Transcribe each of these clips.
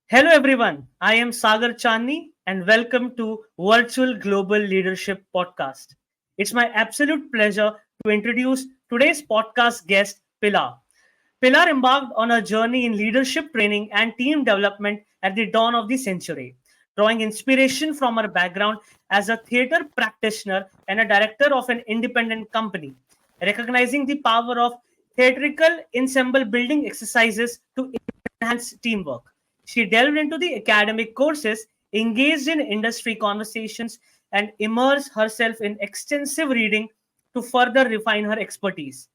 Hello everyone, I am Sagar Chandni and welcome to Virtual Global Leadership Podcast. It's my absolute pleasure to introduce today's podcast guest, Pilar. Pilar embarked on a journey in leadership training and team development at the dawn of the century, drawing inspiration from her background as a theater practitioner and a director of an independent company, recognizing the power of theatrical ensemble building exercises to enhance teamwork. She delved into the academic courses, engaged in industry conversations, and immersed herself in extensive reading to further refine her expertise.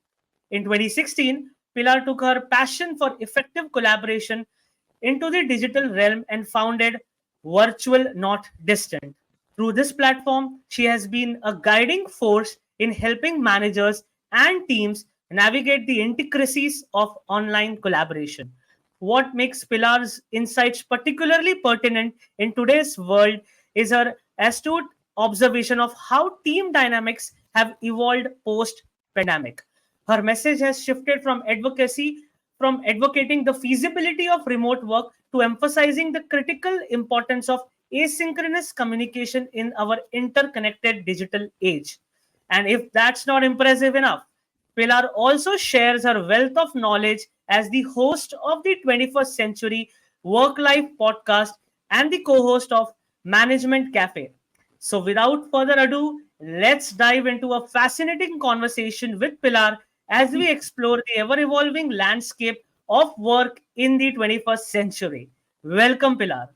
In 2016, Pilar took her passion for effective collaboration into the digital realm and founded Virtual Not Distant. Through this platform, she has been a guiding force in helping managers and teams navigate the intricacies of online collaboration. What makes Pilar's insights particularly pertinent in today's world is her astute observation of how team dynamics have evolved post pandemic. Her message has shifted from advocating the feasibility of remote work to emphasizing the critical importance of asynchronous communication in our interconnected digital age. And if that's not impressive enough, Pilar also shares her wealth of knowledge as the host of the 21st Century Work Life podcast and the co host of Management Cafe. So, without further ado, let's dive into a fascinating conversation with Pilar as we explore the ever evolving landscape of work in the 21st century. Welcome, Pilar.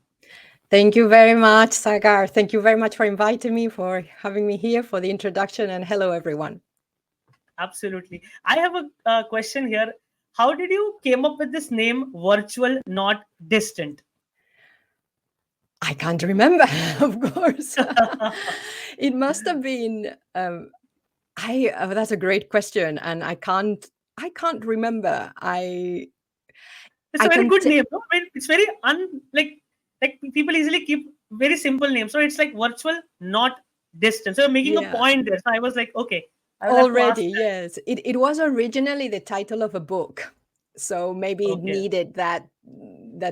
Thank you very much, Sagar. Thank you very much for inviting me, for having me here, for the introduction, and hello, everyone. Absolutely. I have a question here. How did you came up with this name, virtual, not distant? I can't remember, of course. It must have been. That's a great question, and I can't remember. It's I a very can. good name. No? I mean, it's very like people easily keep very simple names. So it's like virtual, not distant. So you're making a Yeah. point there. So I was like, okay, I will have to ask Already, that. yes. It was originally the title of a book. So maybe it Okay. needed that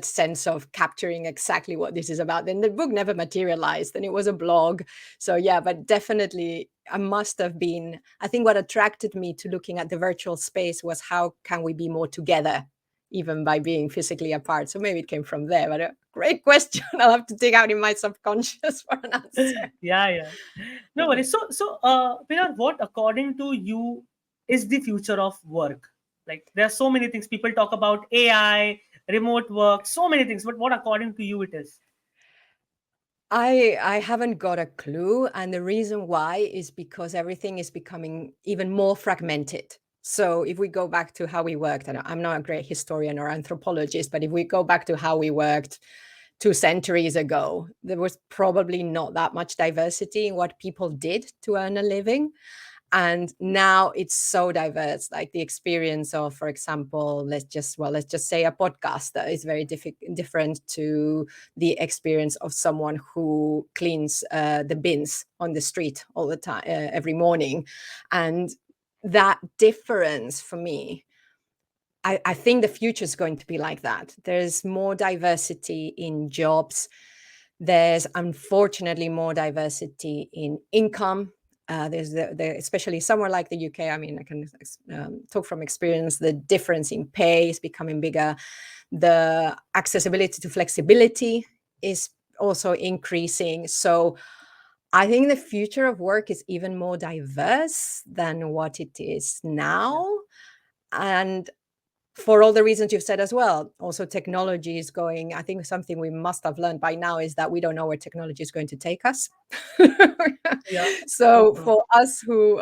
sense of capturing exactly what this is about. Then the book never materialized and it was a blog. So yeah, but definitely I must have been. I think what attracted me to looking at the virtual space was how can we be more together even by being physically apart. So maybe it came from there. But a great question. I'll have to dig out in my subconscious for an answer. Yeah, yeah. No Yeah. worries. Pilar, what according to you is the future of work? Like there are so many things people talk about AI, remote work, so many things. But what according to you it is? I haven't got a clue, and the reason why is because everything is becoming even more fragmented. So if we go back to how we worked, and I'm not a great historian or anthropologist, but if we go back to how we worked 2 centuries ago, there was probably not that much diversity in what people did to earn a living. And now it's so diverse, like the experience of, for example, let's just say a podcaster is very different to the experience of someone who cleans the bins on the street all the time, every morning. And that difference for me, I think the future is going to be like that. There's more diversity in jobs. There's unfortunately more diversity in income. There's especially somewhere like the UK. I mean, I can talk from experience. The difference in pay is becoming bigger. The accessibility to flexibility is also increasing. So I think the future of work is even more diverse than what it is Yeah. now. And for all the reasons you've said as well, also technology is going. I think something we must have learned by now is that we don't know where technology is going to take us. Yeah. So So true. for us who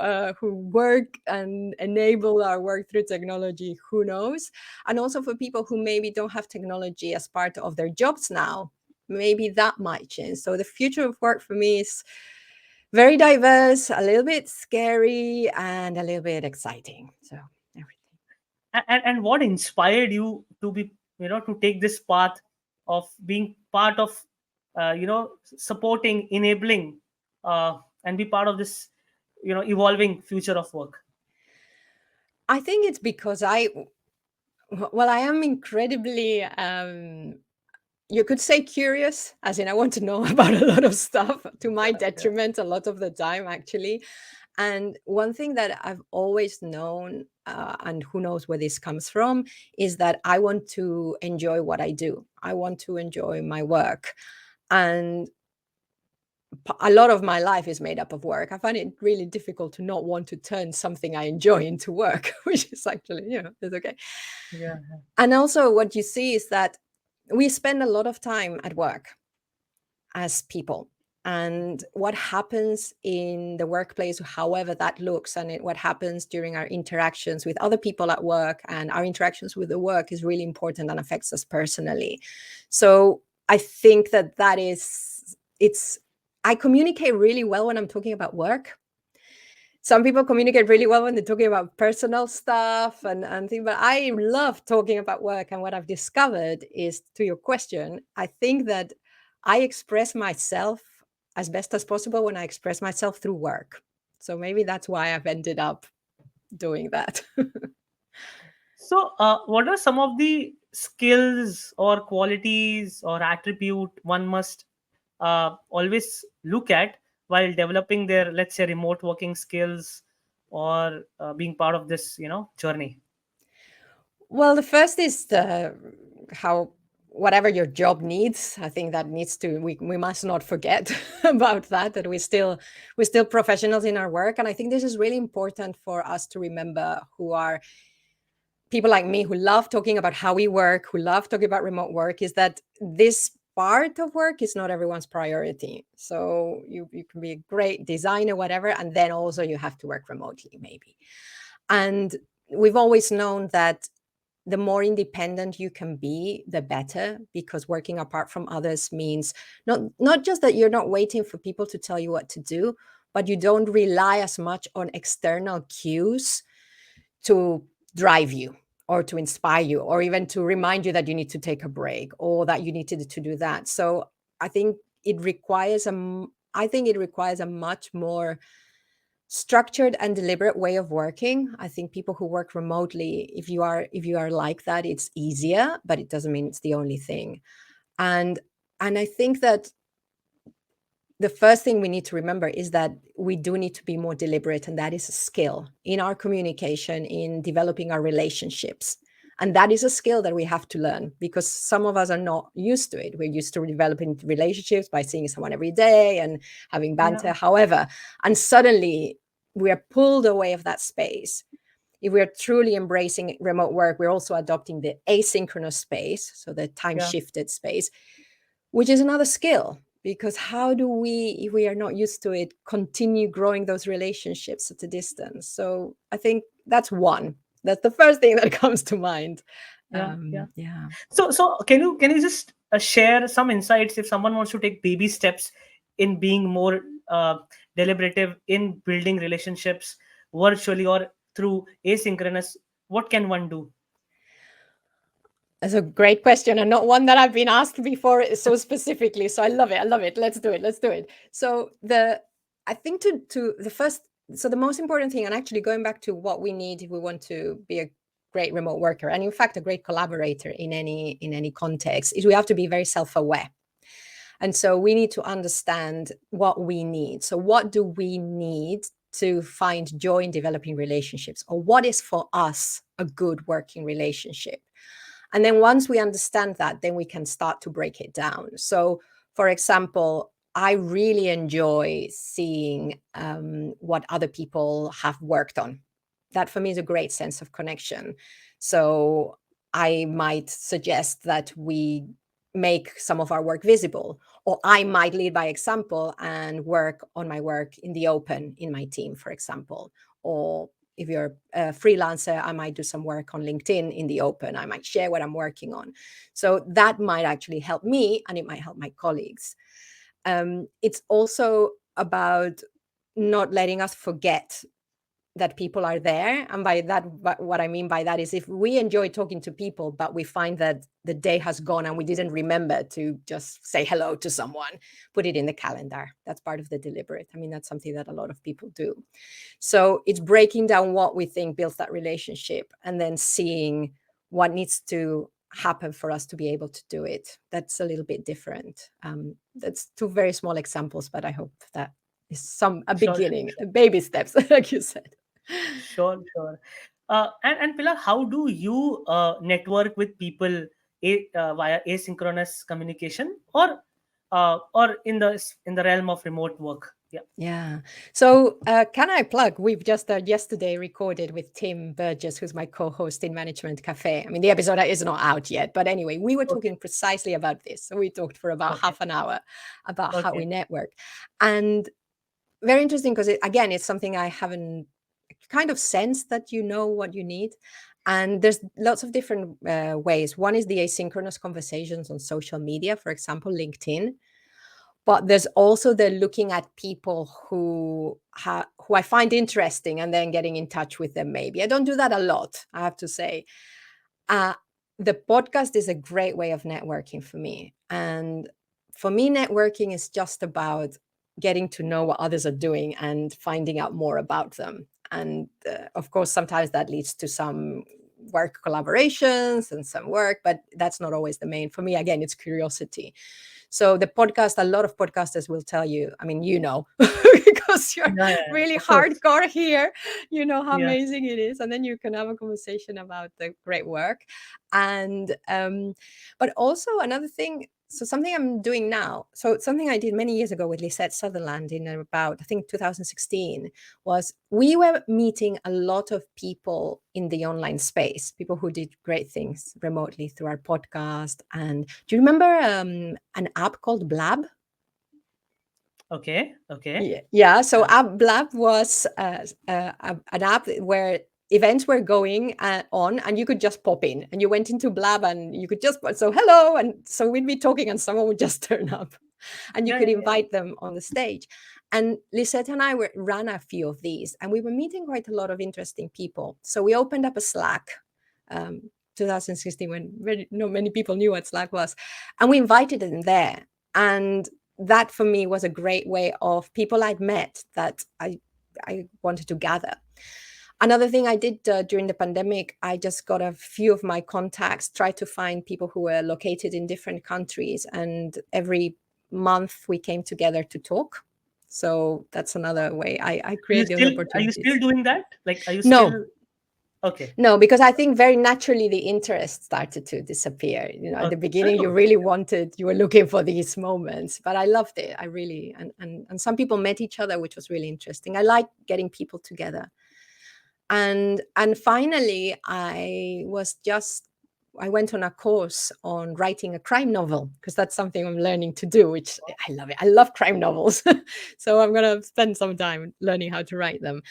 work and enable our work through technology, who knows? And also for people who maybe don't have technology as part of their jobs now, maybe that might change. So the future of work for me is very diverse, a little bit scary, and a little bit exciting. So everything. And what inspired you to be to take this path of being part of supporting enabling and be part of this evolving future of work? I think it's because I am incredibly you could say curious, as in I want to know about a lot of stuff to my Yeah, detriment a lot of the time, actually. And one thing that I've always known, and who knows where this comes from, is that I want to enjoy what I do. I want to enjoy my work. And a lot of my life is made up of work. I find it really difficult to not want to turn something I enjoy into work, which is actually, it's okay. yeah, And also, what you see is that we spend a lot of time at work as people. And what happens in the workplace, however that looks, and what happens during our interactions with other people at work and our interactions with the work is really important and affects us personally. So I think that I communicate really well when I'm talking about work. Some people communicate really well when they're talking about personal stuff and things, but I love talking about work. And what I've discovered is, to your question, I think that I express myself as best as possible when I express myself through work. So maybe that's why I've ended up doing that. So, what are some of the skills or qualities or attribute one must always look at while developing their, let's say, remote working skills or being part of this, journey? Well, the first is how whatever your job needs. I think that needs to we must not forget about that we're still professionals in our work, and I think this is really important for us to remember, who are people like me who love talking about how we work, who love talking about remote work, is that this part of work is not everyone's priority. So you can be a great designer, whatever, and then also you have to work remotely, maybe. And we've always known that the more independent you can be, the better, because working apart from others means not just that you're not waiting for people to tell you what to do, but you don't rely as much on external cues to drive you or to inspire you or even to remind you that you need to take a break or that you need to do that. So I think it requires a much more structured and deliberate way of working. I think people who work remotely, if you are like that, it's easier, but it doesn't mean it's the only thing. And I think that the first thing we need to remember is that we do need to be more deliberate, and that is a skill in our communication, in developing our relationships. And that is a skill that we have to learn, because some of us are not used to it. We're used to developing relationships by seeing someone every day and having Yeah, banter, however, and suddenly we are pulled away of that space. If we are truly embracing remote work, we're also adopting the asynchronous space, so the time yeah, shifted space, which is another skill. Because how do we, if we are not used to it, continue growing those relationships at a distance? So I think that's the first thing that comes to mind. yeah. Yeah. So can you just share some insights if someone wants to take baby steps in being more deliberative in building relationships virtually or through asynchronous? What can one do? That's a great question, and not one that I've been asked before so specifically. So I love it. I love it. Let's do it. Let's do it. So I think to the first, so the most important thing, and actually going back to what we need if we want to be a great remote worker, and in fact a great collaborator in any context, is we have to be very self-aware. And so we need to understand what we need. So what do we need to find joy in developing relationships, or what is for us a good working relationship? And then once we understand that, then we can start to break it down. So, for example, I really enjoy seeing what other people have worked on. That for me is a great sense of connection. So I might suggest that we make some of our work visible, or I might lead by example and work on my work in the open in my team, for example. Or if you're a freelancer, I might do some work on LinkedIn in the open. I might share what I'm working on. So that might actually help me, and it might help my colleagues. It's also about not letting us forget that people are there. And by that, what I mean by that is, if we enjoy talking to people, but we find that the day has gone and we didn't remember to just say hello to someone, put it in the calendar. That's part of the deliberate. I mean, that's something that a lot of people do. So it's breaking down what we think builds that relationship, and then seeing what needs to happen for us to be able to do it. That's a little bit different. That's two very small examples, but I hope that is a Sure, sure, beginning, sure. baby steps, like you said. Sure, sure. And Pilar, how do you network with people via asynchronous communication, or in the realm of remote work? Yeah. Yeah. So, can I plug? We've just yesterday recorded with Tim Burgess, who's my co-host in Management Cafe. I mean, the episode is not out yet, but anyway, we were Okay. talking precisely about this. So we talked for about Okay. half an hour about how we Okay. network, and very interesting because again, it's something I haven't kind of sensed that you know what you need. And there's lots of different ways. One is the asynchronous conversations on social media, for example, LinkedIn, but there's also the looking at people who I find interesting and then getting in touch with them. Maybe I don't do that a lot, I have to say. uh, the podcast is a great way of networking for me, and for me networking is just about getting to know what others are doing and finding out more about them. And of course sometimes that leads to some work collaborations and some work, but that's not always the main. For me, again, it's curiosity. So the podcast, a lot of podcasters will tell you, I mean, because you're Yeah, yeah, yeah, really of course. hardcore here, you know how Yeah. amazing it is. And then you can have a conversation about the great work. And, but also another thing, so something I'm doing now, so something I did many years ago with Lisette Sutherland in about, I think, 2016, was we were meeting a lot of people in the online space, people who did great things remotely through our podcast. And do you remember an app called Blab? Okay. Okay. Yeah. So Uh, App Blab was an app where events were going on, and you could just pop in, and you went into Blab, and you could just so hello, and so we'd be talking, and someone would just turn up, and you yeah. could Yeah. Yeah. invite them on the stage. And Lisette and I ran a few of these, and we were meeting quite a lot of interesting people. So we opened up a Slack. 2016, when not many people knew what Slack was, and we invited them there. And that for me was a great way of people I'd met that I wanted to gather. Another thing I did during the pandemic, I just got a few of my contacts, tried to find people who were located in different countries, and every month we came together to talk. So that's another way I create those Are you still opportunities. doing that? Like, are you No, still okay? no, because I think very naturally the interest started to disappear. You know, at the Okay. beginning, you Oh, really wanted, you were looking for these moments, but I loved it. I really, and some people met each other, which was really interesting. I like getting people together. And finally, I went on a course on writing a crime novel because that's something I'm learning to do, which I love it. I love crime novels. So I'm going to spend some time learning how to write them.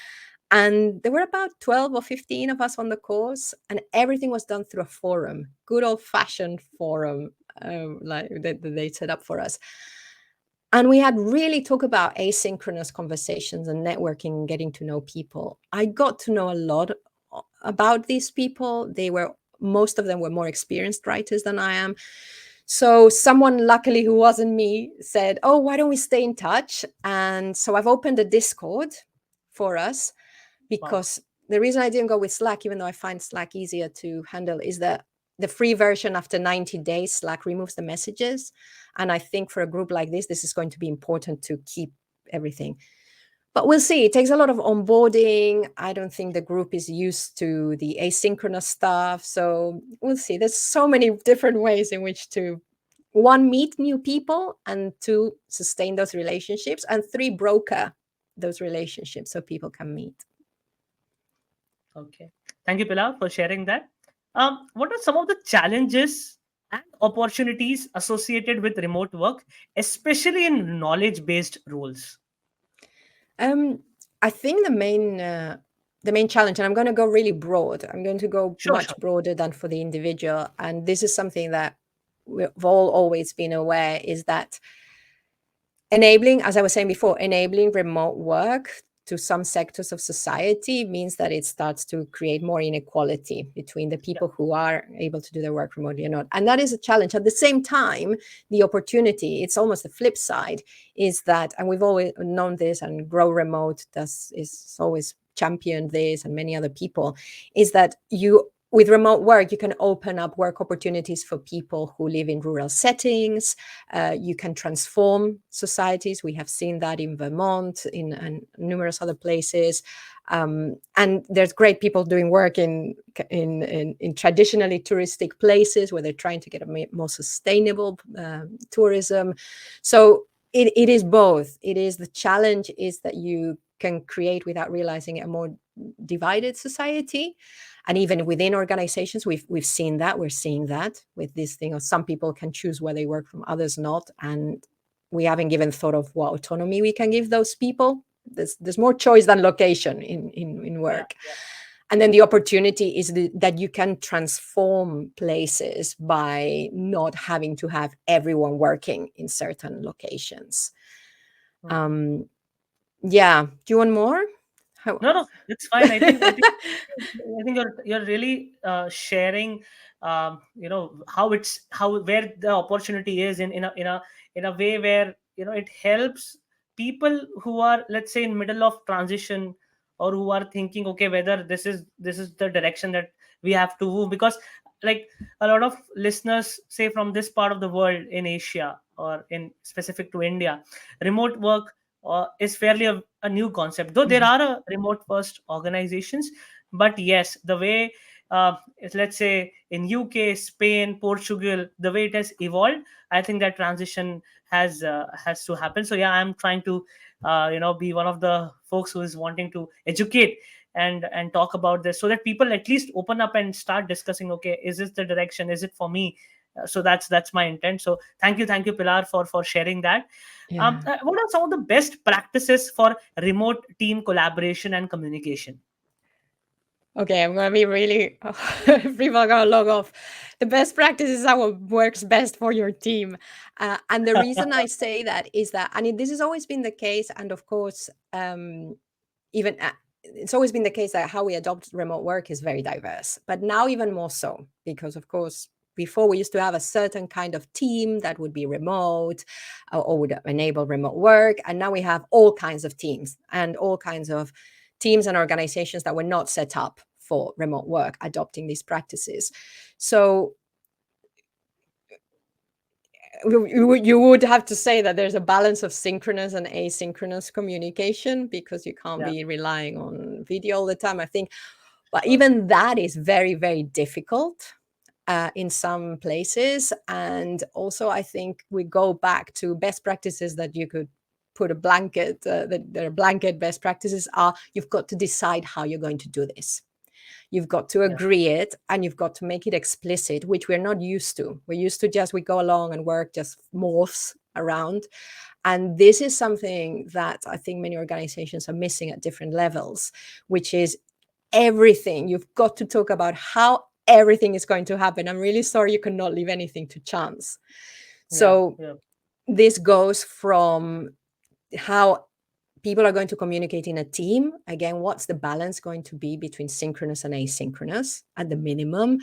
And there were about 12 or 15 of us on the course, and everything was done through a forum, good old fashioned forum, like that they set up for us. And we had really talk about asynchronous conversations and networking and getting to know people. I got to know a lot about these people. Most of them were more experienced writers than I am. So someone, luckily who wasn't me, said, "Oh, why don't we stay in touch?" And so I've opened a Discord for us, wow. because the reason I didn't go with Slack, even though I find Slack easier to handle, is that the free version after 90 days, Slack removes the messages. And I think for a group like this is going to be important to keep everything. But we'll see. It takes a lot of onboarding. I don't think the group is used to the asynchronous stuff. So we'll see. There's so many different ways in which to, one, meet new people, and two, sustain those relationships, and three, broker those relationships so people can meet. Okay. Thank you, Pilar, for sharing that. What are some of the challenges and opportunities associated with remote work, especially in knowledge-based roles? Um, I think the main challenge, and I'm going to go really broad. I'm going to go Sure, much sure. broader than for the individual, and this is something that we've all always been aware, is that enabling, as I was saying before, enabling remote work to some sectors of society means that it starts to create more inequality between the Yeah. people who are able to do their work remotely or not. And that is a challenge. At the same time, the opportunity, it's almost the flip side, is that, and we've always known this, and Grow Remote is always championed this, and many other people, is that you with remote work, you can open up work opportunities for people who live in rural settings. You can transform societies. We have seen that in Vermont, in and numerous other places. And there's great people doing work in traditionally touristic places where they're trying to get a more sustainable tourism. So it is both. It is, the challenge is that you can create, without realizing it, a more divided society. And even within organizations, we've seen that. We're seeing that with this thing of some people can choose where they work from, others not. And we haven't given thought of what autonomy we can give those people. There's more choice than location in Yeah, work. yeah. And then the opportunity is that you can transform places by not having to have everyone working in certain locations. Mhm. Um, yeah. Do you want more? How? No, no, it's fine. I think you're really sharing, how it's how where the opportunity is in a way where it helps people who are, let's say, in middle of transition, or who are thinking, okay, whether this is the direction that we have to move. Because, like, a lot of listeners, say, from this part of the world, in Asia or in specific to India, remote work is fairly a new concept, though there Mhm. are remote first organizations. But yes, the way, let's say, in UK, Spain, Portugal, the way it has evolved, I think that transition has to happen. So yeah, I'm trying to be one of the folks who is wanting to educate and talk about this, so that people at least open up and start discussing, okay, is this the direction, is it for me? So that's my intent. So thank you, Pilar, for sharing that. Yeah. What are some of the best practices for remote team collaboration and communication? Okay, I'm gonna be really people are gonna log off. The best practice is what works best for your team. And the reason I say that is that, and this has always been the case, and of course, even it's always been the case that how we adopt remote work is very diverse, but now even more so, because of course before we used to have a certain kind of team that would be remote, or would enable remote work, and now we have all kinds of teams and all kinds of teams and organizations that were not set up for remote work adopting these practices. So you would have to say that there's a balance of synchronous and asynchronous communication, because you can't Yeah, be relying on video all the time, I think. But sure. even that is very, very difficult in some places. And also, I think we go back to best practices that you could put a blanket, that there are blanket best practices are, you've got to decide how you're going to do this. You've got to Yeah, agree it, and you've got to make it explicit, which we're not used to. We're used to just we go along and work just morphs around. And this is something that I think many organizations are missing at different levels, which is everything. You've got to talk about how everything is going to happen. I'm really sorry, you cannot leave anything to chance. yeah, So yeah. this goes from how people are going to communicate in a team. Again, what's the balance going to be between synchronous and asynchronous at the minimum?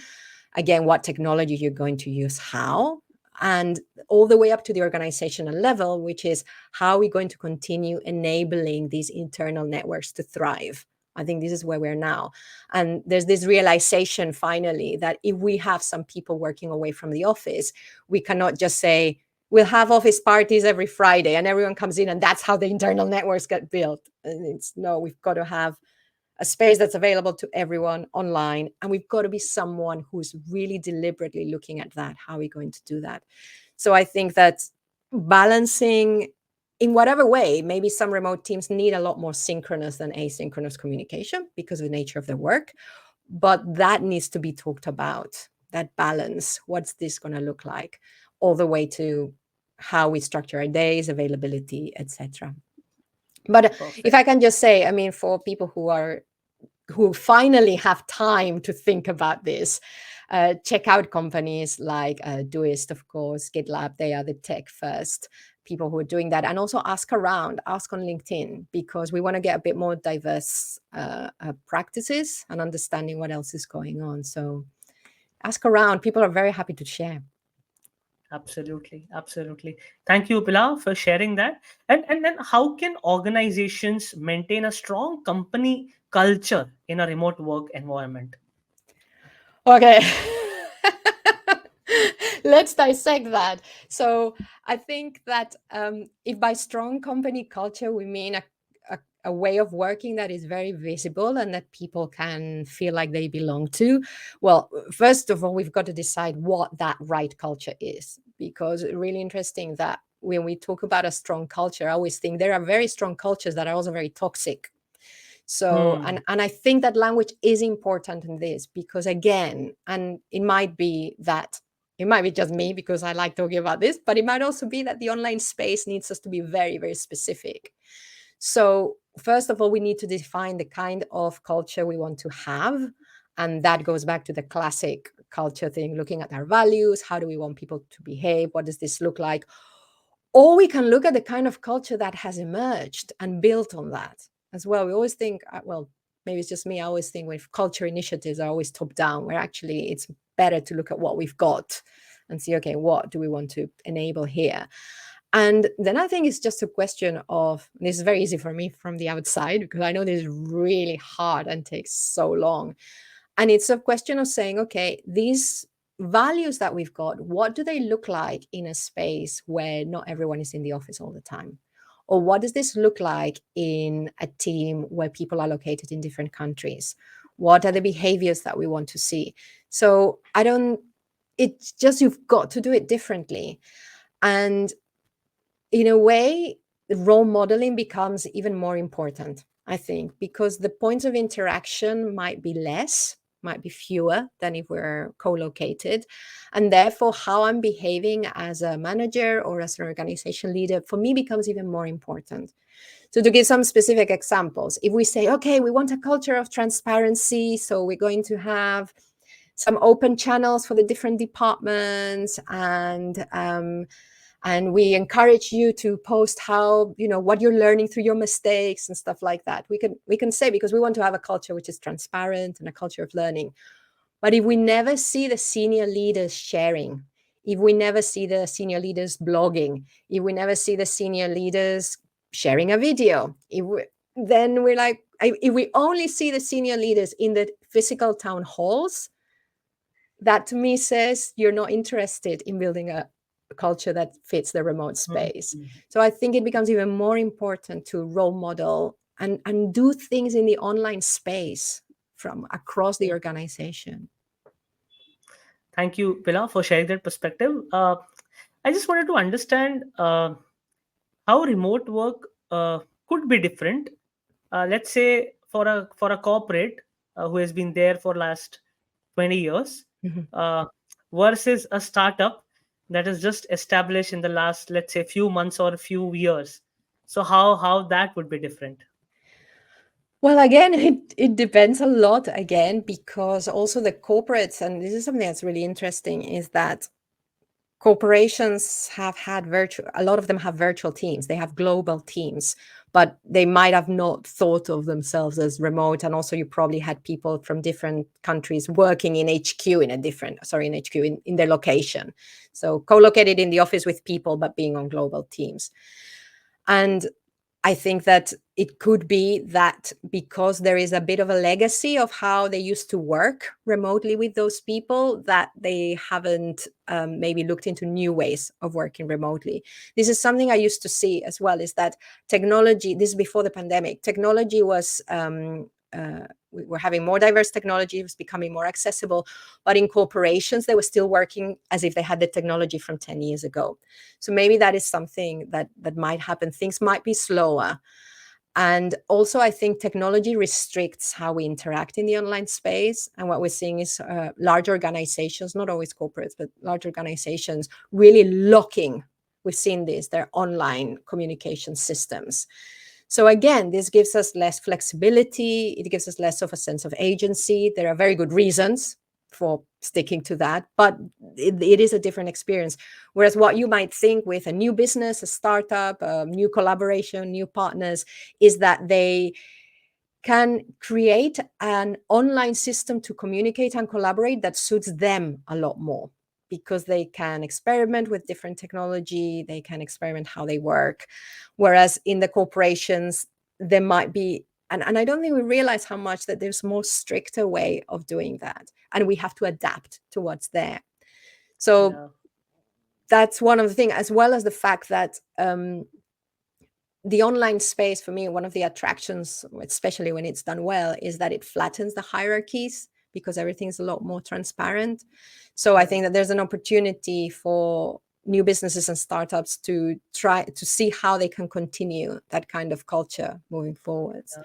Again, what technology you're going to use, how, and all the way up to the organizational level, which is how are we going to continue enabling these internal networks to thrive? I think this is where we're now. And there's this realization finally that if we have some people working away from the office, we cannot just say, we'll have office parties every Friday and everyone comes in and that's how the internal networks get built. And it's no, we've got to have a space that's available to everyone online. And we've got to be someone who's really deliberately looking at that. How are we going to do that? So I think that balancing in whatever way, maybe some remote teams need a lot more synchronous than asynchronous communication because of the nature of their work. But that needs to be talked about, that balance. What's this going to look like? All the way to how we structure our days, availability, etc. But if Perfect. I can just say, I mean, for people who finally have time to think about this, check out companies like Doist, of course, GitLab. They are the tech first people who are doing that. And also ask around, ask on LinkedIn, because we want to get a bit more diverse practices and understanding what else is going on. So ask around. People are very happy to share. Absolutely, absolutely. Thank you, Pilar, for sharing that. And then, how can organizations maintain a strong company culture in a remote work environment? Okay. Let's dissect that. So I think that if by strong company culture we mean a way of working that is very visible and that people can feel like they belong to, well, first of all, we've got to decide what that right culture is, because it's really interesting that when we talk about a strong culture, I always think there are very strong cultures that are also very toxic. So, Hmm. and I think that language is important in this, because again, and it might be just me because I like talking about this, but it might also be that the online space needs us to be very, very specific. So first of all, we need to define the kind of culture we want to have, and that goes back to the classic culture thing, looking at our values. How do we want people to behave? What does this look like? Or we can look at the kind of culture that has emerged and built on that as well. We always think, well, maybe it's just me. I always think with culture initiatives are always top down, where actually it's better to look at what we've got and see, okay, what do we want to enable here? And then I think it's just a question of, this is very easy for me from the outside because I know this is really hard and takes so long. And it's a question of saying, okay, these values that we've got, what do they look like in a space where not everyone is in the office all the time? Or what does this look like in a team where people are located in different countries? What are the behaviors that we want to see? So it's just you've got to do it differently. And in a way, role modeling becomes even more important, I think, because the points of interaction might be less, might be fewer than if we're co-located. And therefore, how I'm behaving as a manager or as an organization leader for me becomes even more important. So, to give some specific examples, if we say, okay, we want a culture of transparency, so we're going to have some open channels for the different departments, and we encourage you to post how, what you're learning through your mistakes and stuff like that. We can say, because we want to have a culture which is transparent and a culture of learning. But if we never see the senior leaders sharing, if we never see the senior leaders blogging, if we never see the senior leaders sharing a video, then we're like, if we only see the senior leaders in the physical town halls, that to me says you're not interested in building a culture that fits the remote space. Hmm. So I think it becomes even more important to role model and do things in the online space from across the organization. Thank you, Pila, for sharing that perspective. I just wanted to understand how remote work could be different. Let's say for a corporate who has been there for last 20 years Mhm. uh, versus a startup that is just established in the last, let's say, few months or a few years. So how that would be different? Well, again, it depends a lot, again, because also the corporates, and this is something that's really interesting, is that corporations have had a lot of them have virtual teams. They have global teams, but they might have not thought of themselves as remote. And also, you probably had people from different countries working in HQ in HQ in their location. So co-located in the office with people, but being on global teams. And I think that it could be that because there is a bit of a legacy of how they used to work remotely with those people, that they haven't maybe looked into new ways of working remotely. This is something I used to see as well, is that technology, this is before the pandemic, technology was, we were having more diverse technology, it was becoming more accessible, but in corporations, they were still working as if they had the technology from 10 years ago. So maybe that is something that might happen. Things might be slower. And also, I think technology restricts how we interact in the online space. And what we're seeing is large organizations, not always corporates, but large organizations really locking, we've seen this, their online communication systems. So again, this gives us less flexibility. It gives us less of a sense of agency. There are very good reasons for sticking to that, but it is a different experience. Whereas what you might think with a new business, a startup, a new collaboration, new partners, is that they can create an online system to communicate and collaborate that suits them a lot more, because they can experiment with different technology, they can experiment how they work. Whereas in the corporations, there might be And I don't think we realize how much that there's more stricter way of doing that, and we have to adapt to what's there. So Yeah. that's one of the things, as well as the fact that the online space, for me, one of the attractions, especially when it's done well, is that it flattens the hierarchies because everything's a lot more transparent. So I Right. think that there's an opportunity for new businesses and startups to try to see how they can continue that kind of culture moving forwards. Yeah.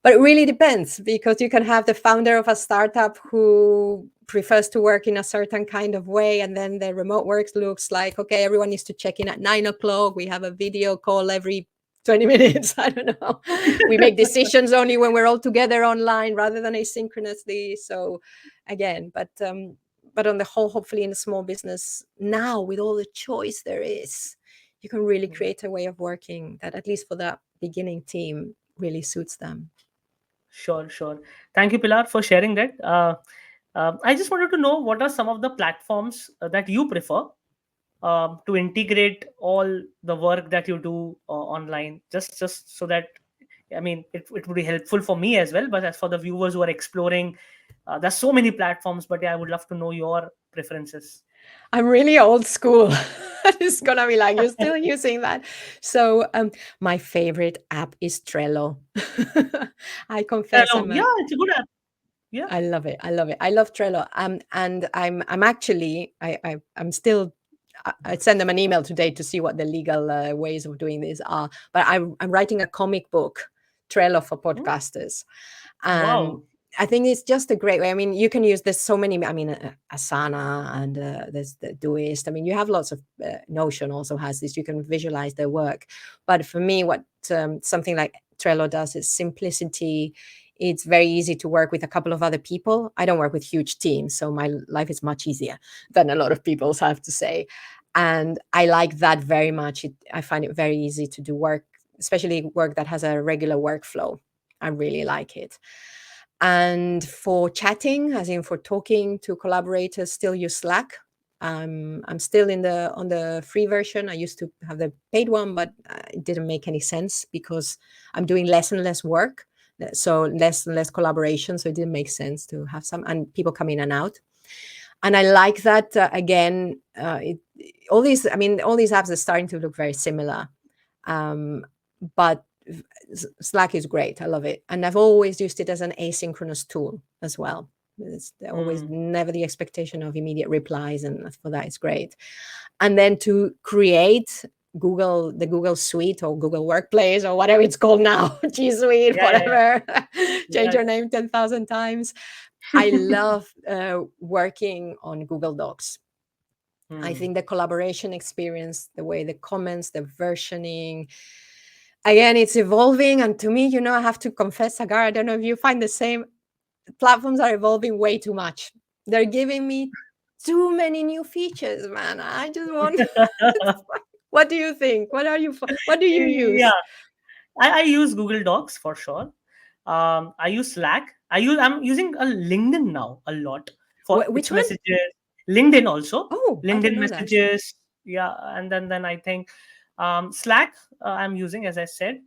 But it really depends, because you can have the founder of a startup who prefers to work in a certain kind of way, and then the remote work looks like, okay, everyone needs to check in at 9 o'clock. We have a video call every 20 minutes. I don't know. We make decisions only when we're all together online rather than asynchronously. So again, but on the whole, hopefully in a small business now, with all the choice there is, you can really Mm. create a way of working that, at least for that beginning team, really suits them. Sure, sure. Thank you, Pilar, for sharing that. I just wanted to know what are some of the platforms that you prefer to integrate all the work that you do online, just so that, I mean, it would be helpful for me as well, but as for the viewers who are exploring, there's so many platforms, but yeah, I would love to know your preferences. I'm really old school. It's gonna be like, you're still using that. So my favorite app is Trello. I confess Hello, yeah, it's a good app. Yeah. I love it. I love it. I love Trello. And I'm actually I'm still. I send them an email today to see what the legal ways of doing this are. But I'm writing a comic book, Trello for Hmm? podcasters, and Wow. I think it's just a great way. I mean, you can use, there's so many. I mean, Asana, and there's the Doist. I mean, you have lots of, Notion also has this. You can visualize their work. But for me, what something like Trello does is simplicity. It's very easy to work with a couple of other people. I don't work with huge teams, so my life is much easier than a lot of people's, I have to say. And I like that very much. I find it very easy to do work, especially work that has a regular workflow. I really like it. And for chatting, as in for talking to collaborators, still use Slack. I'm still in the on the free version. I used to have the paid one, but it didn't make any sense because I'm doing less and less work, so less and less collaboration. So it didn't make sense to have some, and people come in and out. And I like that, again. All these, I mean, all these apps are starting to look very similar, um, but Slack is great. I love it. And I've always used it as an asynchronous tool as well. It's always Hmm. never the expectation of immediate replies. And for that, it's great. And then to create the Google Suite or Google Workplace or whatever it's called now, G Suite, Yeah, yeah, whatever, change yeah. your name 10,000 times. I love working on Google Docs. I Hmm. think the collaboration experience, the way the comments, the versioning, again, it's evolving. And to me, I have to confess, Sagar, I don't know if you find the same. Platforms are evolving way too much. They're giving me too many new features, man. I just want. What do you think? What do you Yeah. use? I use Google Docs for sure. I use Slack. I'm using a LinkedIn now a lot for Which its one? messages. LinkedIn also. Oh, I don't LinkedIn know that. messages. Yeah, and then I think Slack I'm using, as I said,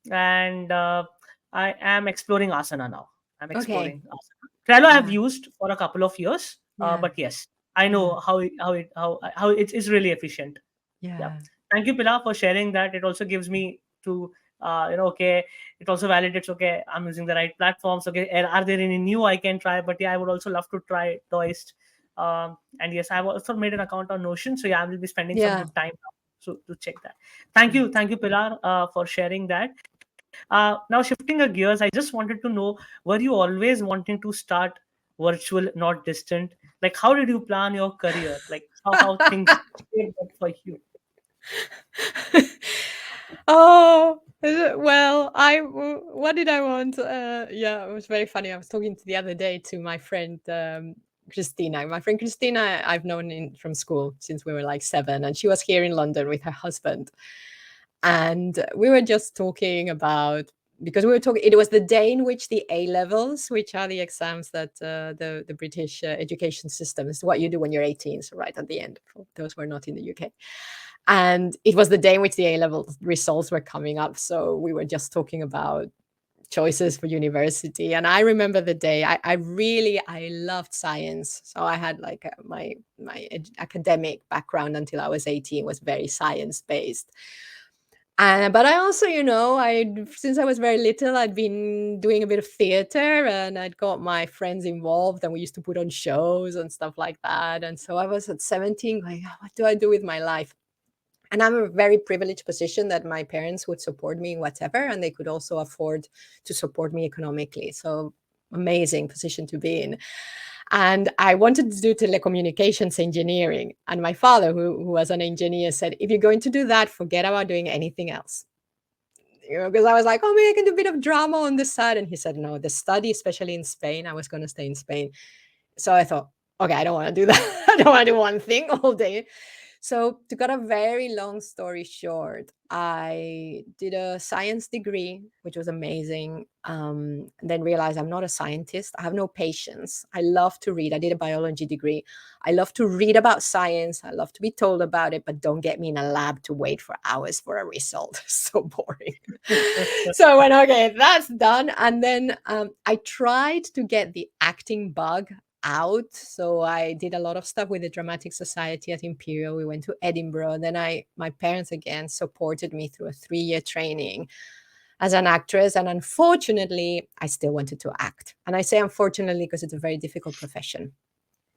and I am exploring Asana now. I'm Okay. exploring Asana. Trello I've Yeah. used for a couple of years, Yeah. but yes, I Yeah. know how it is really efficient. Yeah. Yeah. Thank you, Pilar, for sharing that. It also gives me to, okay, it also validates, okay, I'm using the right platforms. Okay, are there any new I can try? But yeah, I would also love to try Toist. And yes, I've also made an account on Notion. So yeah, I will be spending some Yeah. good time now to check that. Great. Thank you, Pilar, for sharing that. Now, shifting gears, I just wanted to know, were you always wanting to start virtual, not distant? Like, how did you plan your career? Like, how things shaped up for you? Oh, well, what did I want? Yeah, it was very funny. I was talking to the other day to my friend Christina. My friend Christina, I've known from school since we were like 7, and she was here in London with her husband. And we were just talking about, because we were talking, it was the day in which the A levels, which are the exams that the British education system is what you do when you're 18, so right at the end, for those who are not in the UK. And it was the day in which the A level results were coming up. So we were just talking about choices for university. And I remember the day I loved science. So I had like my academic background until I was 18 was very science based. But I also, I since I was very little, I'd been doing a bit of theater and I'd got my friends involved and we used to put on shows and stuff like that. And so I was at 17 going, "Oh, what do I do with my life?" And I'm in a very privileged position that my parents would support me whatever, and they could also afford to support me economically. So amazing position to be in. And I wanted to do telecommunications engineering. And my father, who was an engineer, said, if you're going to do that, forget about doing anything else. Because I was like, oh, maybe I can do a bit of drama on the side. And he said, no, the study, especially in Spain, I was going to stay in Spain. So I thought, okay, I don't want to do that. I don't want to do one thing all day. So, to cut a very long story short, I did a science degree, which was amazing. Then realized I'm not a scientist. I have no patience. I love to read. I did a biology degree. I love to read about science. I love to be told about it, but don't get me in a lab to wait for hours for a result. So boring. So I went, okay, that's done. And then I tried to get the acting bug out. So I did a lot of stuff with the Dramatic Society at Imperial. We went to Edinburgh. Then my parents again supported me through a 3-year training as an actress. And unfortunately, I still wanted to act. And I say unfortunately because it's a very difficult profession.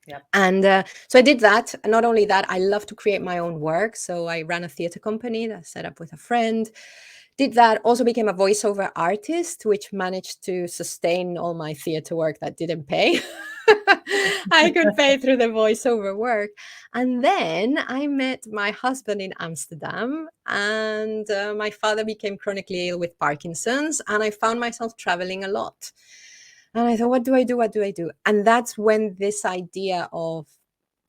Yeah. And so I did that. And not only that, I love to create my own work. So I ran a theater company that I set up with a friend. Did that, also became a voiceover artist, which managed to sustain all my theater work that didn't pay. I could pay through the voiceover work. And then I met my husband in Amsterdam, and my father became chronically ill with Parkinson's, and I found myself traveling a lot. And I thought, what do I do? What do I do? And that's when this idea of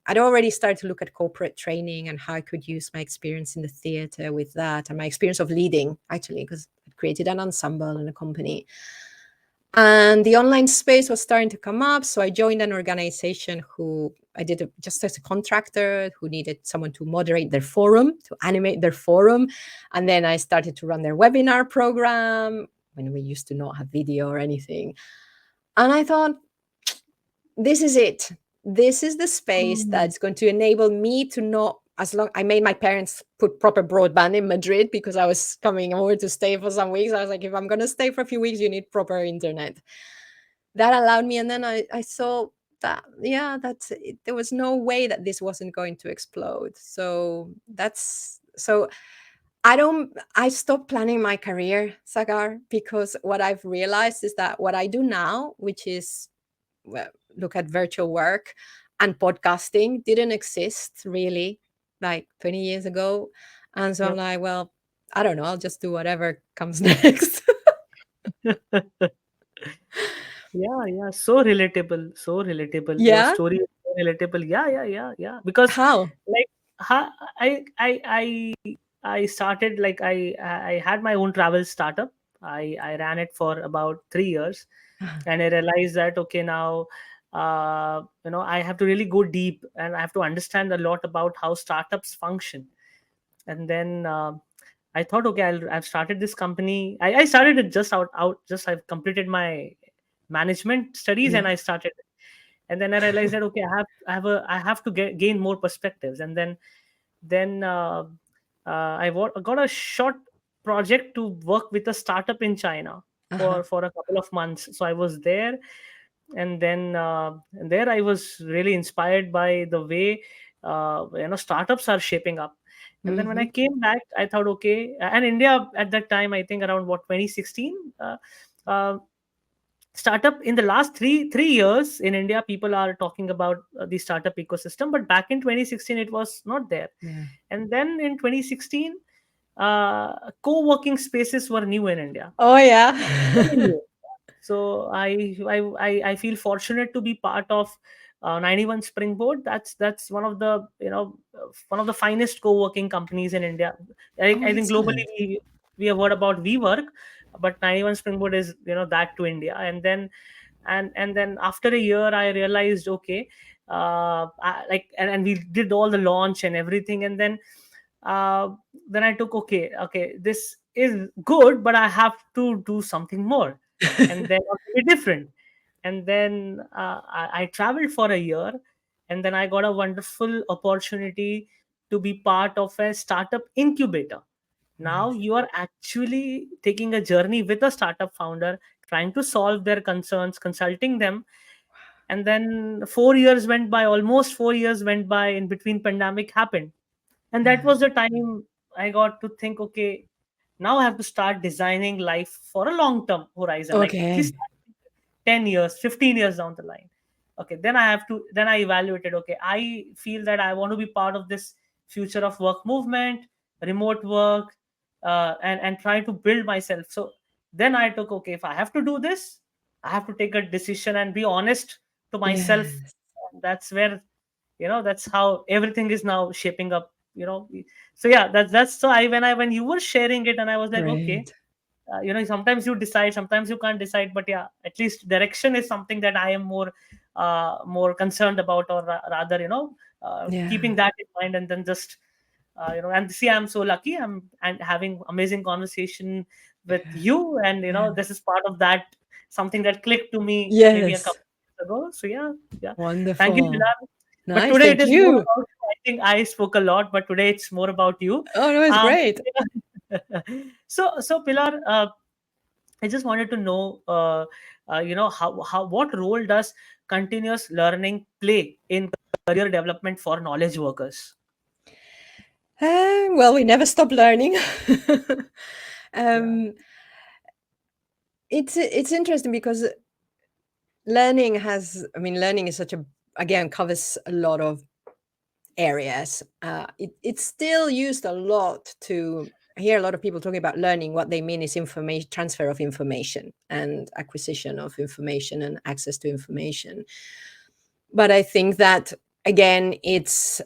I'd already started to look at corporate training and how I could use my experience in the theater with that and my experience of leading, actually, because I'd created an ensemble and a company. And the online space was starting to come up. So I joined an organization who I did just as a contractor who needed someone to moderate their forum, to animate their forum. And then I started to run their webinar program when we used to not have video or anything. And I thought, this is it. This is the space Mm. that's going to enable me to not, as long I made my parents put proper broadband in Madrid because I was coming over to stay for some weeks. I was like, if I'm going to stay for a few weeks, you need proper internet. That allowed me. And then I saw that, yeah, that's it. There was no way that this wasn't going to explode. So I stopped planning my career, Sagar, because what I've realized is that what I do now, which is well, look at virtual work and podcasting, didn't exist really like 20 years ago. And so I'm Yep. like, well, I don't know, I'll just do whatever comes next. Yeah, yeah, so relatable, so relatable. Your Yeah. story is so relatable. Yeah, yeah, yeah, yeah. Because How? like ha, I started like I had my own travel startup. I ran it for about 3 years, and I realized that okay now, I have to really go deep and I have to understand a lot about how startups function. And then I thought, okay, I've started this company. I started it just I've completed my management studies and Yeah. I started it. And then I realized that okay, I have to gain more perspectives. And then I got a short project to work with a startup in China Uh-huh. for a couple of months. So I was there, and then and there I was really inspired by the way startups are shaping up. And then when I Mm-hmm. came back, I thought, okay, and India at that time, I think around what 2016, uh, startup in the last three years in India, people are talking about the startup ecosystem, but back in 2016, it was not there. Yeah. And then in 2016, co-working spaces were new in India, Oh yeah. very new. So I feel fortunate to be part of 91 Springboard. That's one of the one of the finest co-working companies in India. Oh, I think globally excellent. we have heard about WeWork, but 91 Springboard is that to India. And then after a year I realized okay, and we did all the launch and everything. And then I took, okay, this is good, but I have to do something more. and then or maybe different. And then I traveled for a year, and then I got a wonderful opportunity to be part of a startup incubator. Now Nice. you are actually taking a journey with a startup founder, trying to solve their concerns, consulting them. And then 4 years went by, almost 4 years went by, in between pandemic happened. And that Yeah. was the time I got to think, okay, now I have to start designing life for a long term horizon, like at Okay. least 10 years, 15 years down the line. Okay, then I evaluated, okay, I feel that I want to be part of this future of work movement, remote work, and try to build myself. So then I took, okay, if I have to do this, I have to take a decision and be honest to myself. Yes. That's where, that's how everything is now shaping up. So yeah, that's so I when you were sharing it, and I was like, okay, Great. sometimes you decide, sometimes you can't decide, but yeah, at least direction is something that I am more concerned about, or rather, keeping Yeah. that in mind. And then just and see, I'm so lucky, I'm having amazing conversation with you, and Yeah. this is part of that, something that clicked to me maybe a Yes. couple of years ago. So yeah, yeah, thank you, Wonderful. Bilal. But Nice. today it Thank is more you. about you. I think I spoke a lot, but today it's more about you. Oh, no, it's um great. so Pilar, I just wanted to know, how what role does continuous learning play in career development for knowledge workers? Well, we never stop learning. Yeah, um, it's interesting because learning has, I mean, learning is such a, again, covers a lot of areas. It's still used a lot to, I hear a lot of people talking about learning. What they mean is information, transfer of information and acquisition of information and access to information. But I think that, again, it's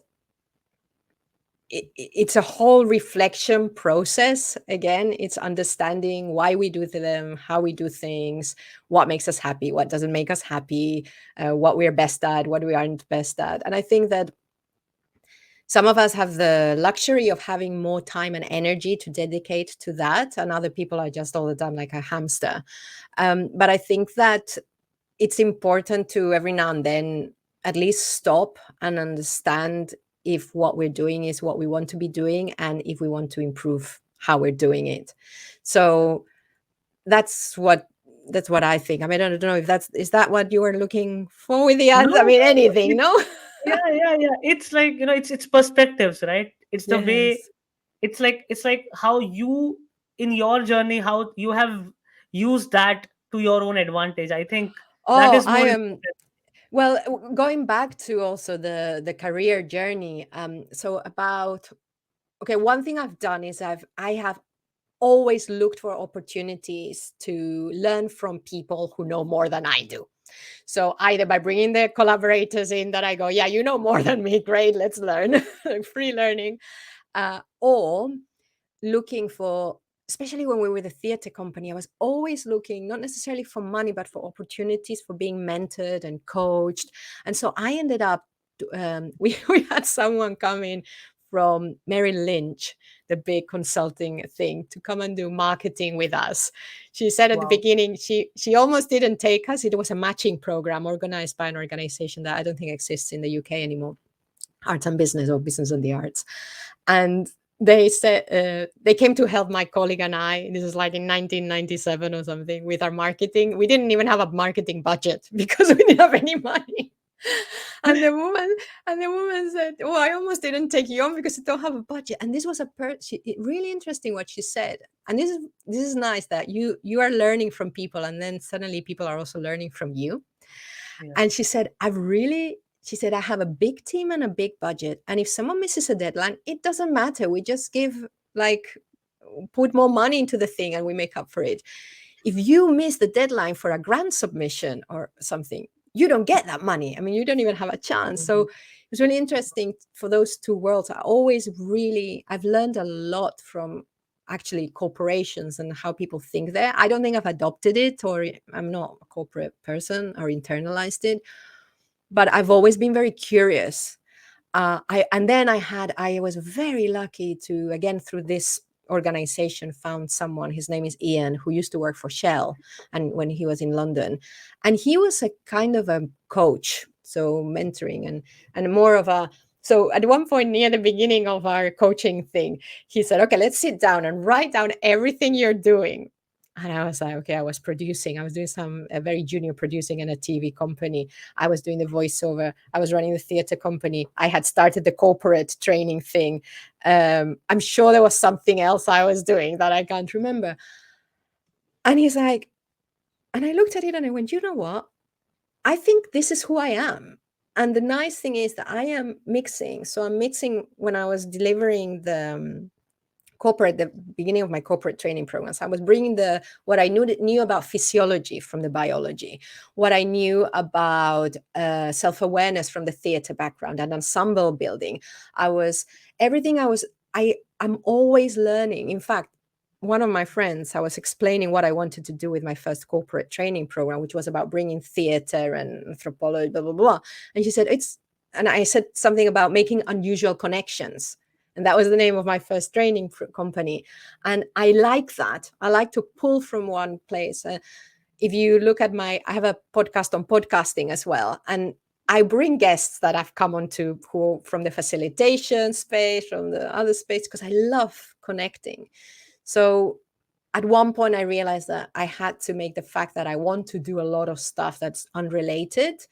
a whole reflection process. Again, it's understanding why we do them, how we do things, what makes us happy, what doesn't make us happy, what we're best at, what we aren't best at. And I think that some of us have the luxury of having more time and energy to dedicate to that, and other people are just all the time like a hamster. But I think that it's important to every now and then at least stop and understand if what we're doing is what we want to be doing, and if we want to improve how we're doing it. So that's what I think. I mean, I don't know if that's, is that what you were looking for with the no, answer? I no, mean, no, anything, no? yeah. It's like, it's perspectives, right? It's the way, Yes. it's like how you, in your journey, how you have used that to your own advantage. I think that Oh, is I more am. important. Well, going back to also the career journey. So about, okay, one thing I've done is I have always looked for opportunities to learn from people who know more than I do. So either by bringing the collaborators in that I go, yeah, you know more than me, great, let's learn, free learning, or looking for, especially when we were the theater company, I was always looking not necessarily for money but for opportunities for being mentored and coached. And so I ended up, we had someone come in from Merrill Lynch, the big consulting thing, to come and do marketing with us. She said at the Wow. beginning she almost didn't take us. It was a matching program organized by an organization that I don't think exists in the UK anymore, Arts and Business, or Business and the Arts. And they said, they came to help my colleague and I. This is like in 1997 or something, with our marketing. We didn't even have a marketing budget because we didn't have any money. And the woman said, "Oh, I almost didn't take you on because I don't have a budget." And this was really interesting what she said. And this is nice that you are learning from people, and then suddenly people are also learning from you. Yeah. And she said, I have a big team and a big budget. And if someone misses a deadline, it doesn't matter. We just put more money into the thing and we make up for it. If you miss the deadline for a grant submission or something, you don't get that money. I mean, you don't even have a chance. So Mhm. it was really interesting for those two worlds. I've learned a lot from actually corporations and how people think there. I don't think I've adopted it, or I'm not a corporate person or internalized it, but I've always been very curious. I was very lucky to, again, through this organization found someone, his name is Ian, who used to work for Shell and when he was in London. And he was a kind of a coach, so mentoring and more of a, so at one point near the beginning of our coaching thing, he said, okay, let's sit down and write down everything you're doing. And I was like, okay, I was doing some a very junior producing in a TV company. I was doing the voiceover. I was running the theater company. I had started the corporate training thing. I'm sure there was something else I was doing that I can't remember. And he's like, and I looked at it and I went, you know what? I think this is who I am. And the nice thing is that I am mixing. So I'm mixing when I was delivering the beginning of my corporate training programs. I was bringing the what I knew about physiology from the biology, what I knew about self-awareness from the theater background and ensemble building. I was everything I was I'm always learning. In fact, one of my friends, I was explaining what I wanted to do with my first corporate training program, which was about bringing theater and anthropology, blah blah blah. And she said and I said something about making unusual connections, and that was the name of my first training company. And I like that. I like to pull from one place. If you look at I have a podcast on podcasting as well, and I bring guests that I've come onto who from the facilitation space, from the other space, because I love connecting. So at one point I realized that I had to make the fact that I want to do a lot of stuff that's unrelated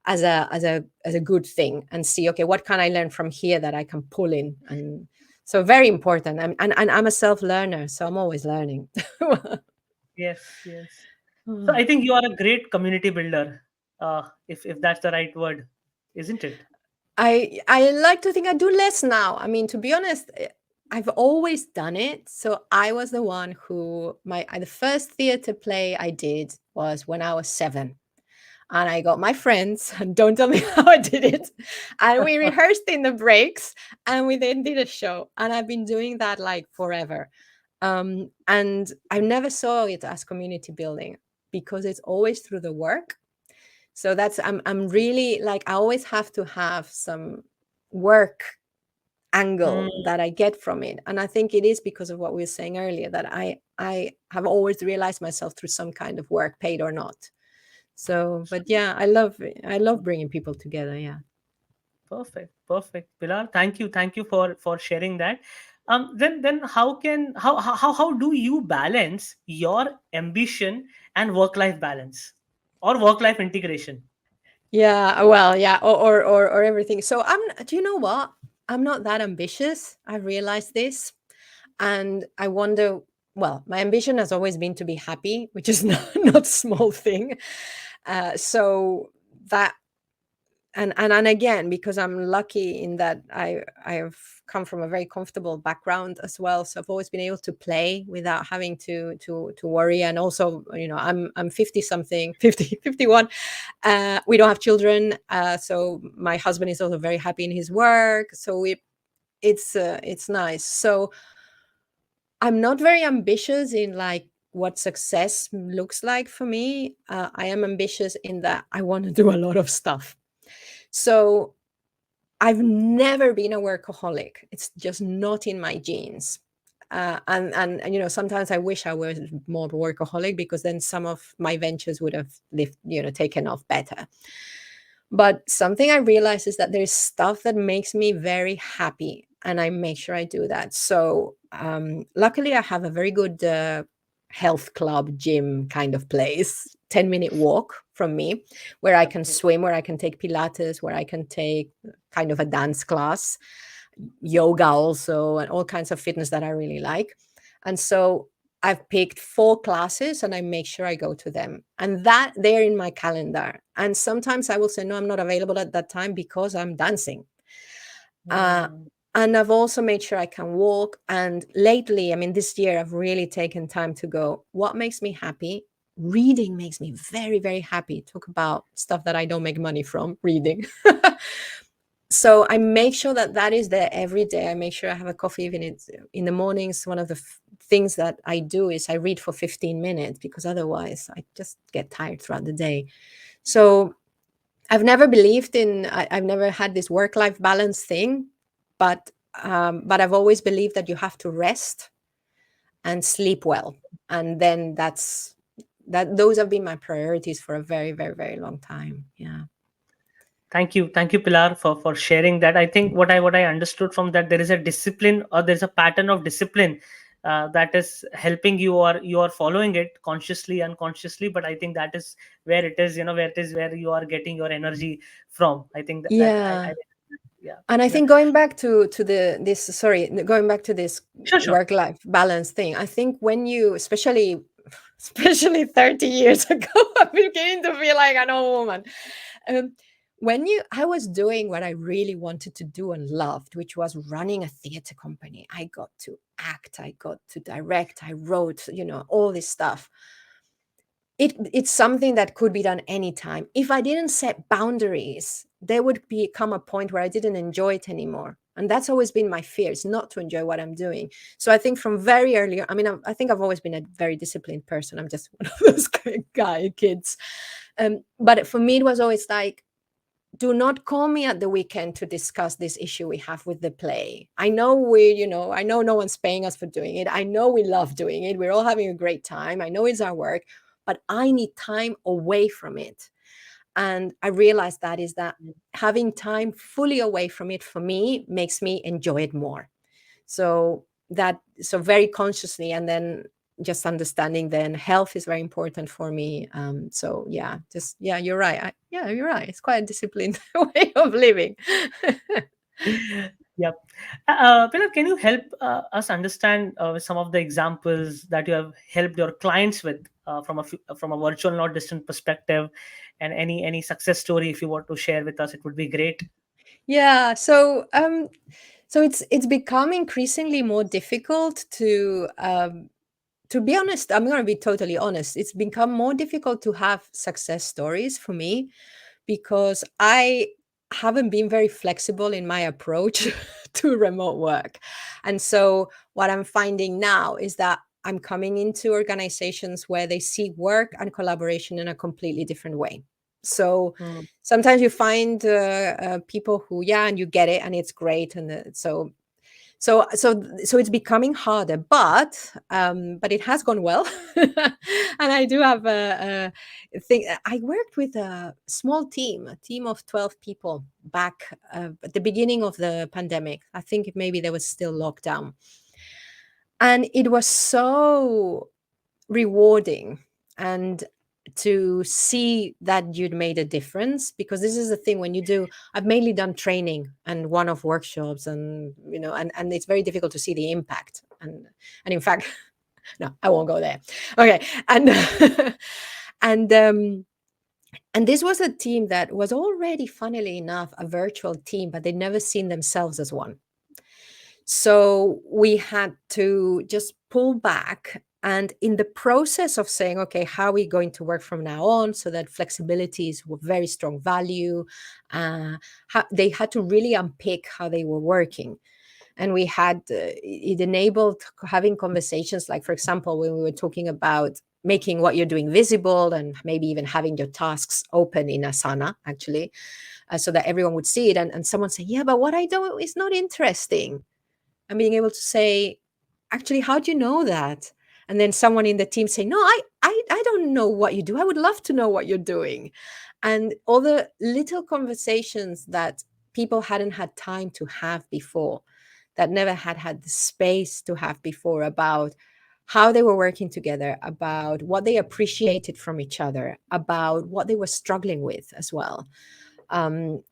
as a good thing, and see, okay, what can I learn from here that I can pull in. And so very important. And I'm a self-learner, so I'm always learning. Yes, yes. So I think you are a great community builder, if that's the right word, isn't it? I like to think I do less now. I mean, to be honest, I've always done it. So I was the one who the first theater play I did was when I was 7. And I got my friends, and don't tell me how I did it. And we rehearsed in the breaks, and we then did a show. And I've been doing that like forever. And I never saw it as community building because it's always through the work. So I'm really like, I always have to have some work Mm, angle that I get from it. And I think it is because of what we were saying earlier, that I have always realized myself through some kind of work, paid or not. So, but yeah, I love bringing people together. Yeah. perfect, perfect. Pilar, thank you for sharing that. Then how do you balance your ambition and work life balance or work life integration? Yeah, well, yeah, or everything. So do you know what? I'm not that ambitious. I realized this, and I wonder. Well, my ambition has always been to be happy, which is not a small thing. So that and again, because I'm lucky in that I've come from a very comfortable background as well, so I've always been able to play without having to worry. And also, I'm 50 something, 50, 51. We don't have children, so my husband is also very happy in his work, so it's nice. So I'm not very ambitious in like what success looks like for me. I am ambitious in that I want to do a lot of stuff. So I've never been a workaholic. It's just not in my genes. And sometimes I wish I was more of a workaholic, because then some of my ventures would have taken off better. But something I realize is that there's stuff that makes me very happy, and I make sure I do that. So luckily, I have a very good health club gym kind of place, 10-minute walk from me, where I can Okay. swim, where I can take Pilates, where I can take kind of a dance class, yoga also, and all kinds of fitness that I really like. And so I've picked 4 classes and I make sure I go to them. And that they're in my calendar. And sometimes I will say, no, I'm not available at that time because I'm dancing. Uh, Hmm. and I've also made sure I can walk. And lately, I mean, this year, I've really taken time to go, what makes me happy? Reading makes me very, very happy. Talk about stuff that I don't make money from, reading. So I make sure that is there every day. I make sure I have a coffee even in the mornings. One of the things that I do is I read for 15 minutes, because otherwise I just get tired throughout the day. So I've never had this work-life balance thing, but I've always believed that you have to rest. and sleep well. And then those have been my priorities for a very, very, very long time. Yeah. Thank you, Pilar, for sharing that. I think what I understood from that, there is a discipline, or there's a pattern of discipline that is helping you, or you are following it consciously, unconsciously. But I think that is where it is, where it is, where you are getting your energy from. I think Yeah. I yeah, And I yeah. think going back to this, sorry, going back to this Sure, sure. work life balance thing, I think when you, especially 30 years ago, I'm beginning to feel like an old woman. Um, I was doing what I really wanted to do and loved, which was running a theater company. I got to act, I got to direct, I wrote, all this stuff. It's something that could be done anytime. If I didn't set boundaries, there would become a point where I didn't enjoy it anymore. And that's always been my fear, is not to enjoy what I'm doing. So I think from very early, I mean, I think I've always been a very disciplined person. I'm just one of those kids. But for me, it was always like, do not call me at the weekend to discuss this issue we have with the play. I know no one's paying us for doing it. I know we love doing it. We're all having a great time. I know it's our work, but I need time away from it. And I realized that having time fully away from it for me makes me enjoy it more. So very consciously, and then just understanding then health is very important for me. So yeah, you're right. You're right. It's quite a disciplined way of living. Yep. Pilar, can you help us understand with some of the examples that you have helped your clients with from a virtual, not distant perspective, and any success story if you want to share with us, it would be great. Yeah. So it's become increasingly more difficult to be honest. I'm going to be totally honest. It's become more difficult to have success stories for me because I haven't been very flexible in my approach to remote work. And so what I'm finding now is that I'm coming into organizations where they see work and collaboration in a completely different way. So Hmm. sometimes you find people who, yeah, and you get it and it's great. And so it's becoming harder, but it has gone well. And I do have a thing. I worked with a team of 12 people back at the beginning of the pandemic. I think maybe there was still lockdown, and it was so rewarding and to see that you'd made a difference, because this is the thing when you do. I've mainly done training and one-off workshops, and and it's very difficult to see the impact. And in fact, no, I won't go there. Okay. And and and this was a team that was already, funnily enough, a virtual team, but they'd never seen themselves as one. So we had to just pull back. And in the process of saying, okay, how are we going to work from now on, so that flexibility is a very strong value, they had to really unpick how they were working. And we had, it enabled having conversations like, for example, when we were talking about making what you're doing visible and maybe even having your tasks open in Asana, actually, so that everyone would see it. And someone say, yeah, but what I do is not interesting. And being able to say, actually, how do you know that? And then someone in the team say, no, I don't know what you do. I would love to know what you're doing. And all the little conversations that people hadn't had time to have before, that never had the space to have before, about how they were working together, about what they appreciated from each other, about what they were struggling with as well. Um,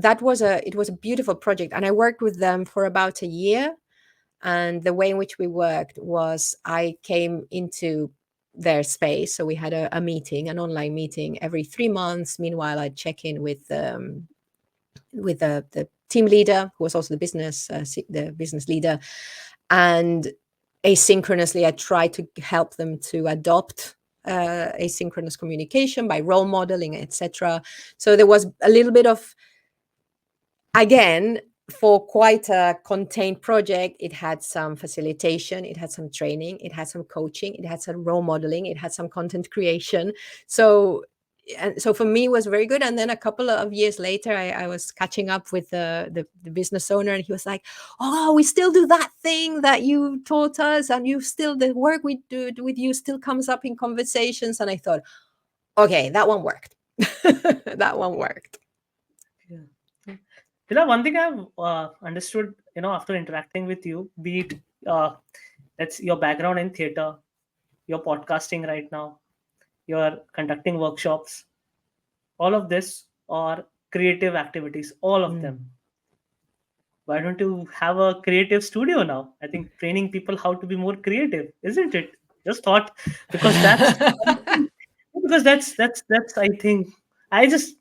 it was a beautiful project, and I worked with them for about a year. And the way in which we worked was, I came into their space. So we had a meeting, an online meeting every 3 months. Meanwhile, I'd check in with the team leader, who was also the business leader. And asynchronously, I tried to help them to adopt asynchronous communication by role modeling, etc. So there was a little bit of, again, for quite a contained project, it had some facilitation, it had some training, it had some coaching, it had some role modeling, it had some content creation. So and so for me it was very good. And then a couple of years later, I was catching up with the business owner, and he was like, oh, we still do that thing that you taught us, and you still, the work we do with you still comes up in conversations. And I thought, okay, that one worked. That one worked. Yeah. One thing I've understood, after interacting with you, be it that's your background in theater, you're podcasting right now, you're conducting workshops, all of this are creative activities, all of Mm. them. Why don't you have a creative studio now? I think training people how to be more creative, isn't it? Just thought, because that's I think, I just,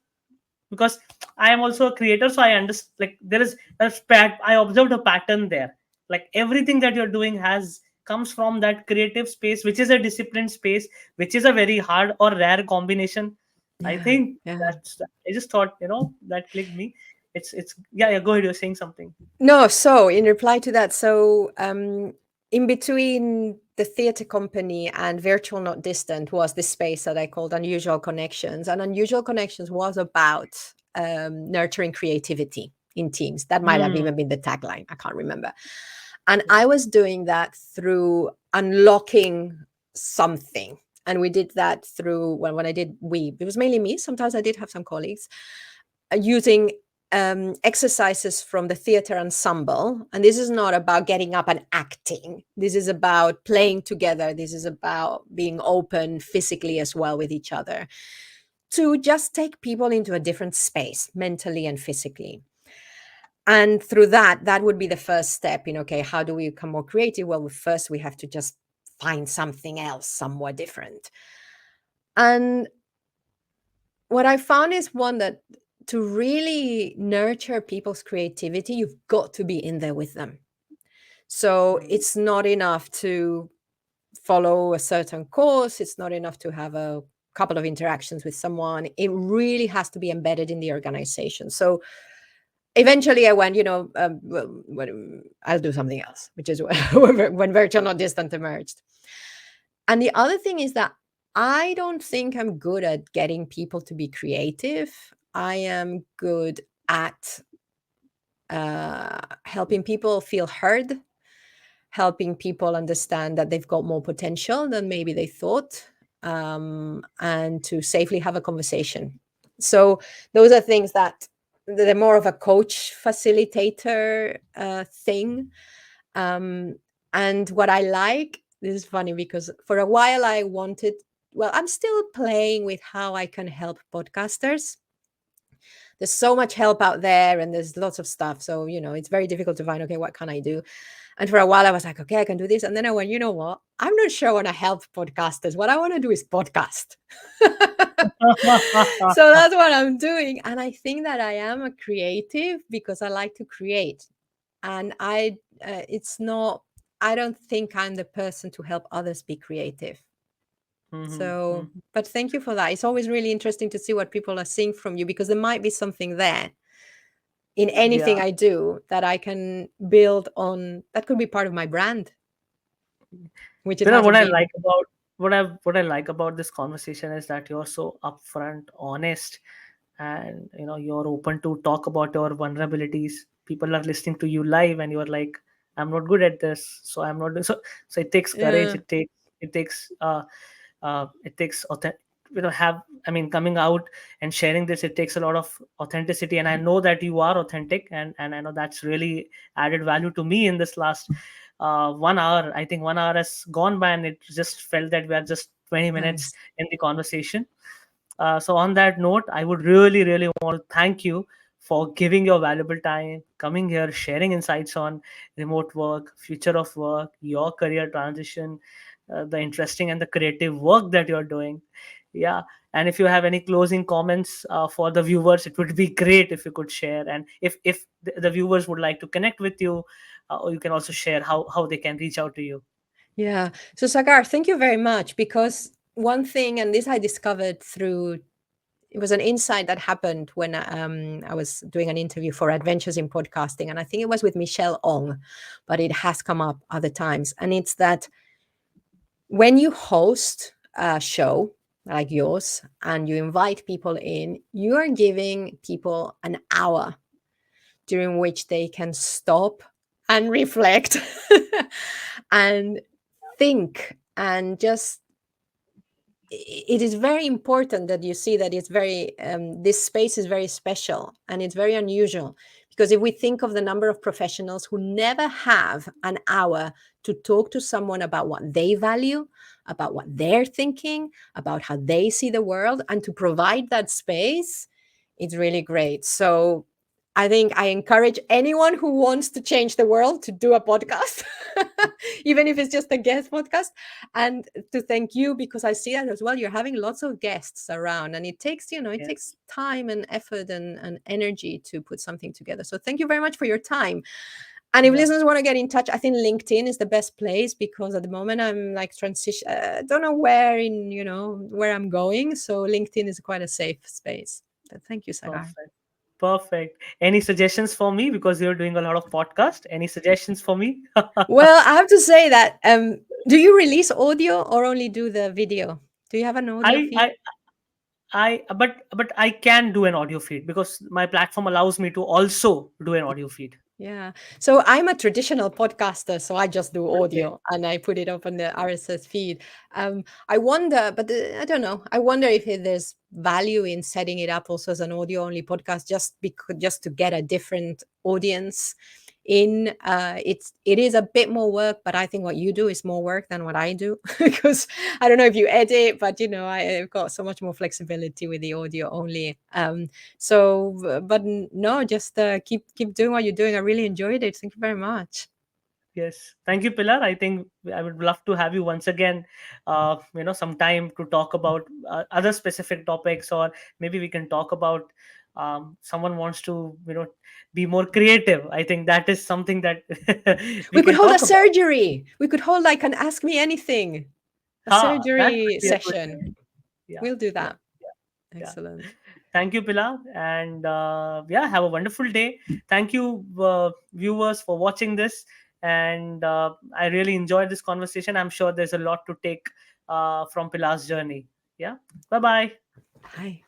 because I am also a creator, so I understand, like, there is I observed a pattern there. Like, everything that you're doing has comes from that creative space, which is a disciplined space, which is a very hard or rare combination. I Yeah, think yeah. I just thought, that clicked me. It's Yeah, yeah, go ahead, you're saying something. No, so in reply to that, so in between the theatre company and Virtual Not Distant was this space that I called Unusual Connections. And Unusual Connections was about nurturing creativity in teams. That might have Hmm. even been the tagline. I can't remember. And I was doing that through unlocking something. And we did that through, when I did, it was mainly me. Sometimes I did have some colleagues using exercises from the theater ensemble. And this is not about getting up and acting. This is about playing together. This is about being open physically as well with each other, to just take people into a different space, mentally and physically. And through that would be the first step in, okay, how do we become more creative? Well, first we have to just find something else, somewhat different. And what I found is, one, that to really nurture people's creativity, you've got to be in there with them. So Hmm. it's not enough to follow a certain course. It's not enough to have a couple of interactions with someone. It really has to be embedded in the organization. So eventually I went, I'll do something else, which is when Virtual Not Distant emerged. And the other thing is that I don't think I'm good at getting people to be creative. I am good at helping people feel heard, helping people understand that they've got more potential than maybe they thought, and to safely have a conversation. So those are things that they're more of a coach facilitator thing. Um, and what I like, this is funny because for a while I wanted, well, I'm still playing with how I can help podcasters. There's so much help out there and there's lots of stuff. So, it's very difficult to find, okay, what can I do? And for a while I was like, okay, I can do this. And then I went, you know what? I'm not sure I want to help podcasters. What I want to do is podcast. So that's what I'm doing. And I think that I am a creative because I like to create. And it's not, I don't think I'm the person to help others be creative. Mhm, So, mhm. but thank you for that. It's always really interesting to see what people are seeing from you, because there might be something there in anything Yeah. I do that I can build on, that could be part of my brand, which it What hasn't I been. like about what I like about this conversation is that you're so upfront, honest, and you're open to talk about your vulnerabilities. People are listening to you live, and you're like, "I'm not good at this, so I'm not." So it takes courage. Yeah. It takes have, I mean, coming out and sharing this, it takes a lot of authenticity, and I know that you are authentic, and I know that's really added value to me in this last 1 hour. I think 1 hour has gone by, and it just felt that we are just 20 minutes Nice. in the conversation. So on that note, I would really, really want to thank you for giving your valuable time, coming here, sharing insights on remote work, future of work, your career transition, the interesting and the creative work that you're doing. Yeah. And if you have any closing comments for the viewers, it would be great if you could share. And if the viewers would like to connect with you, or you can also share how they can reach out to you. Yeah. So, Sagar, thank you very much, because one thing, and this I discovered through, it was an insight that happened when I was doing an interview for Adventures in Podcasting, and I think it was with Michelle Ong, but it has come up other times. And it's that when you host a show, like yours, and you invite people in, you are giving people an hour during which they can stop and reflect and think and just it is very important that you see that it's very this space is very special and it's very unusual, because if we think of the number of professionals who never have an hour to talk to someone about what they value, about what they're thinking, about how they see the world, and to provide that space, it's really great. So I think I encourage anyone who wants to change the world to do a podcast, even if it's just a guest podcast, and to thank you, because I see that as well. You're having lots of guests around, and it takes, it Yes. takes time and effort and energy to put something together. So thank you very much for your time. And if Yeah. listeners want to get in touch, I think LinkedIn is the best place, because at the moment I'm like transition. Don't know where in, where I'm going. So LinkedIn is quite a safe space. But thank you, Sagar. Perfect. Perfect. Any suggestions for me, because you're doing a lot of podcast? Any suggestions for me? Well, I have to say that do you release audio or only do the video? Do you have an audio I feed? I but I can do an audio feed because my platform allows me to also do an audio feed. Yeah. So I'm a traditional podcaster, so I just do Okay. audio and I put it up on the RSS feed. I wonder, but I don't know. I wonder if there's value in setting it up also as an audio only podcast, just because just to get a different audience in. It is a bit more work, but I think what you do is more work than what I do because I don't know if you edit, but I've got so much more flexibility with the audio only. So, but no, just keep doing what you're doing. I really enjoyed it. Thank you very much. Yes. Thank you, Pilar. I think I would love to have you once again, sometime to talk about other specific topics, or maybe we can talk about someone wants to, be more creative. I think that is something that we We could can hold a talk about. surgery. We could hold like an Ask Me Anything, a That surgery could be a good session. thing. Yeah. We'll do Yeah. that. Yeah. Yeah. Excellent. Thank you, Pilar. And yeah, have a wonderful day. Thank you, viewers, for watching this. And I really enjoyed this conversation. I'm sure there's a lot to take from Pilar's journey. Yeah. Bye bye. Bye.